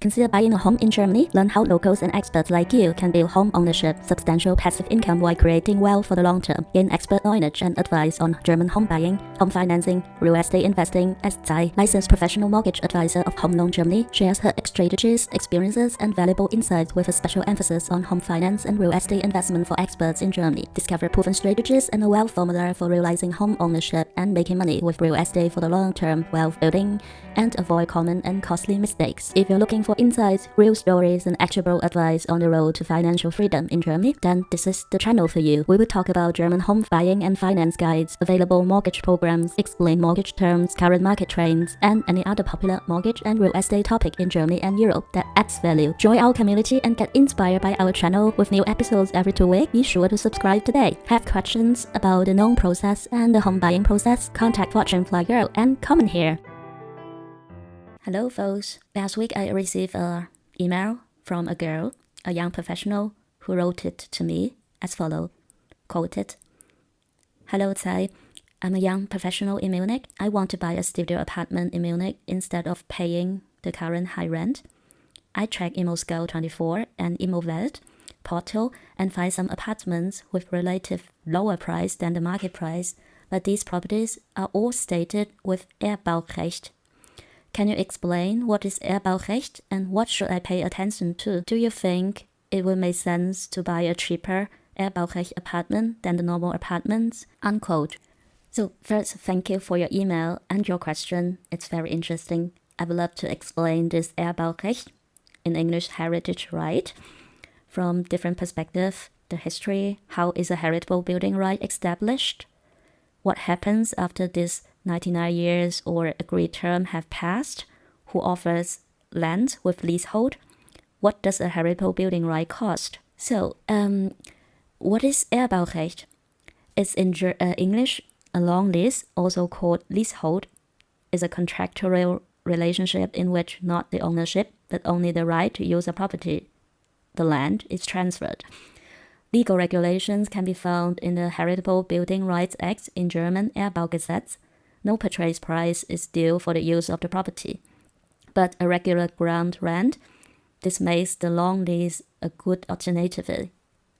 Consider buying a home in Germany. Learn how locals and experts like you can build home ownership, substantial passive income while creating wealth for the long term. Gain expert knowledge and advice on German home buying, home financing, real estate investing as Tsai, licensed professional mortgage advisor of Home Loan Germany, shares her strategies, experiences, and valuable insights with a special emphasis on home finance and real estate investment for experts in Germany. Discover proven strategies and a wealth formula for realizing home ownership and making money with real estate for the long term wealth building, and avoid common and costly mistakes. If you're looking for insights, real stories, and actionable advice on the road to financial freedom in Germany, then this is the channel for you. We will talk about German home buying and finance guides, available mortgage programs, explain mortgage terms, current market trends, and any other popular mortgage and real estate topic in Germany and Europe that adds value. Join our community and get inspired by our channel with new episodes every 2 weeks. Be sure to subscribe today. Have questions about the loan process and the home buying process? Contact Fortune Fly Girl and comment here. Hello folks, last week I received an email from a girl, a young professional, who wrote it to me as follows, quoted, "Hello Tsai, I'm a young professional in Munich. I want to buy a studio apartment in Munich instead of paying the current high rent. I check Immoscout24 and Immowelt portal and find some apartments with relative lower price than the market price, but these properties are all stated with Erbbaurecht. Can you explain what is Erbbaurecht and what should I pay attention to? Do you think it will make sense to buy a cheaper Erbbaurecht apartment than the normal apartments?" Unquote. So first, thank you for your email and your question. It's very interesting. I would love to explain this Erbbaurecht, in English heritage right, from different perspectives. The history, how is a heritable building right established? What happens after this 99 years or agreed term have passed? Who offers land with leasehold? What does a heritable building right cost? So, what is Erbbaurecht? It's in English, a long lease, also called leasehold, is a contractual relationship in which not the ownership, but only the right to use a property, the land, is transferred. Legal regulations can be found in the Heritable Building Rights Act in German Erbbaugesetz. No purchase price is due for the use of the property, but a regular ground rent. This makes the long lease a good alternative,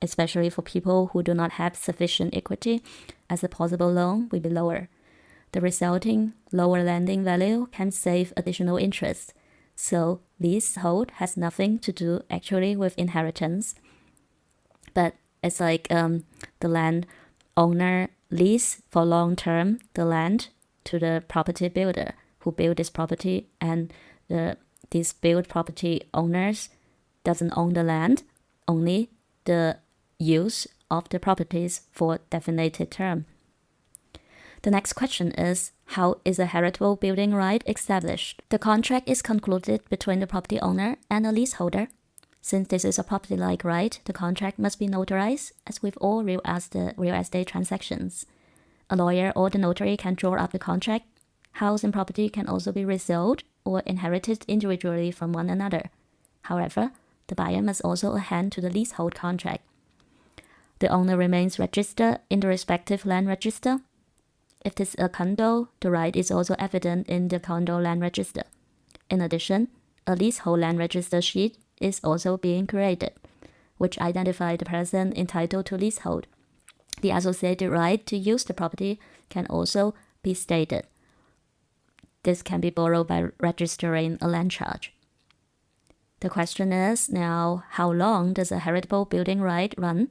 especially for people who do not have sufficient equity, as the possible loan will be lower. The resulting lower lending value can save additional interest, so leasehold has nothing to do actually with inheritance. But it's like the land owner lease for long term the land to the property builder who built this property, and these built property owners doesn't own the land, only the use of the properties for definite term. The next question is, how is a heritable building right established? The contract is concluded between the property owner and the leaseholder. Since this is a property-like right, the contract must be notarized, as with all real estate transactions. A lawyer or the notary can draw up the contract. House and property can also be resold or inherited individually from one another. However, the buyer must also hand to the leasehold contract. The owner remains registered in the respective land register. If this is a condo, the right is also evident in the condo land register. In addition, a leasehold land register sheet is also being created, which identifies the person entitled to leasehold. The associated right to use the property can also be stated. This can be borrowed by registering a land charge. The question is now, how long does a heritable building right run?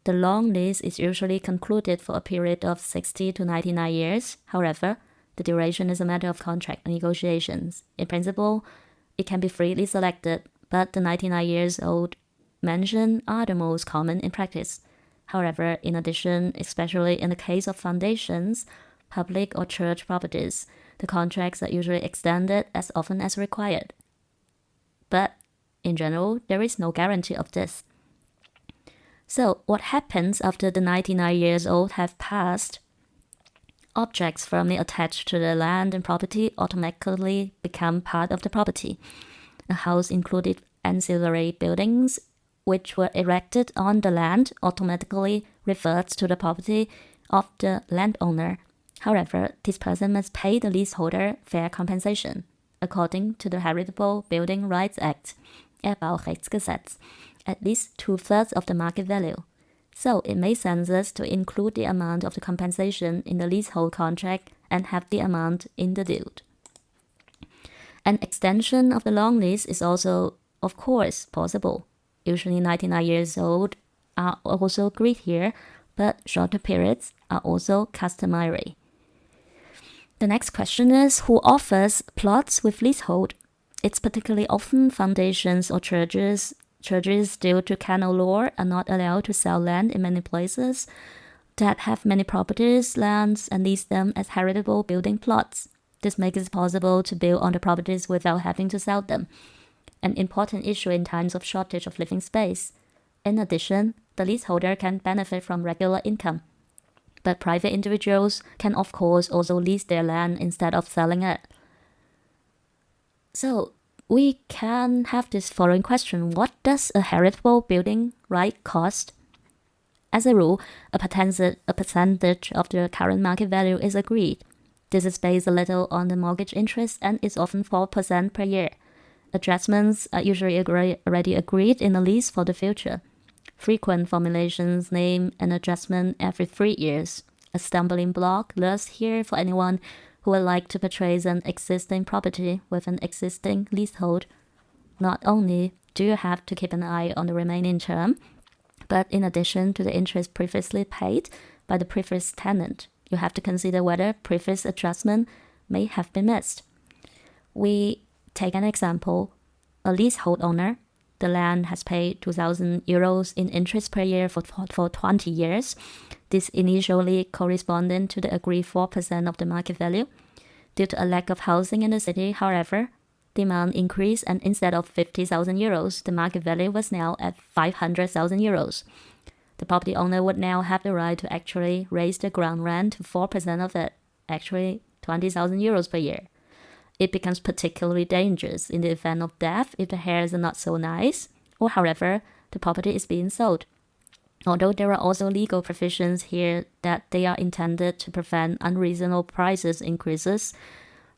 The long lease is usually concluded for a period of 60 to 99 years. However, the duration is a matter of contract negotiations. In principle, it can be freely selected, but the 99 years old mentioned are the most common in practice. However, in addition, especially in the case of foundations, public or church properties, the contracts are usually extended as often as required. But in general, there is no guarantee of this. So, what happens after the 99 years old have passed? Objects firmly attached to the land and property automatically become part of the property. A house included ancillary buildings which were erected on the land automatically reverts to the property of the landowner. However, this person must pay the leaseholder fair compensation. according to the Heritable Building Rights Act, Erbbaurechtsgesetz, at least 2/3 of the market value. So it makes sense to include the amount of the compensation in the leasehold contract and have the amount in the deed. An extension of the long lease is also, of course, possible. Usually 99 years old are also agreed here, but shorter periods are also customary. The next question is, who offers plots with leasehold? It's particularly often foundations or churches. Churches, due to canal law, are not allowed to sell land in many places that have many properties, lands, and lease them as heritable building plots. This makes it possible to build on the properties without having to sell them, an important issue in times of shortage of living space. In addition, the leaseholder can benefit from regular income, but private individuals can of course also lease their land instead of selling it. So we can have this following question: what does a heritable building right cost? As a rule, a percentage of the current market value is agreed. This is based a little on the mortgage interest and is often 4% per year. Adjustments are usually already agreed in the lease for the future. Frequent formulations name an adjustment every 3 years. A stumbling block lurks here for anyone who would like to purchase an existing property with an existing leasehold. Not only do you have to keep an eye on the remaining term, but in addition to the interest previously paid by the previous tenant, you have to consider whether previous adjustment may have been missed. We take an example. A leasehold owner, the land has paid 2,000 euros in interest per year for 20 years. This initially corresponding to the agreed 4% of the market value. Due to a lack of housing in the city, however, demand increased, and instead of 50,000 euros, the market value was now at 500,000 euros. The property owner would now have the right to actually raise the ground rent to 4% of it, actually 20,000 euros per year. It becomes particularly dangerous in the event of death if the heirs are not so nice, or however, the property is being sold. Although there are also legal provisions here that they are intended to prevent unreasonable prices increases,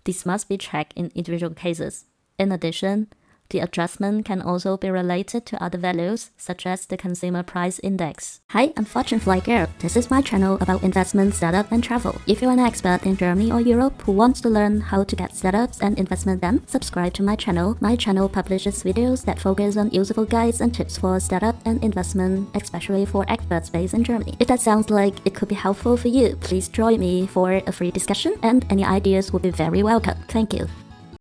this must be checked in individual cases. In addition, the adjustment can also be related to other values, such as the Consumer Price Index. Hi, I'm Fortune Fly Girl. This is my channel about investment, setup, and travel. If you're an expert in Germany or Europe who wants to learn how to get setups and investment done, subscribe to my channel. My channel publishes videos that focus on useful guides and tips for setup and investment, especially for experts based in Germany. If that sounds like it could be helpful for you, please join me for a free discussion, and any ideas would be very welcome. Thank you.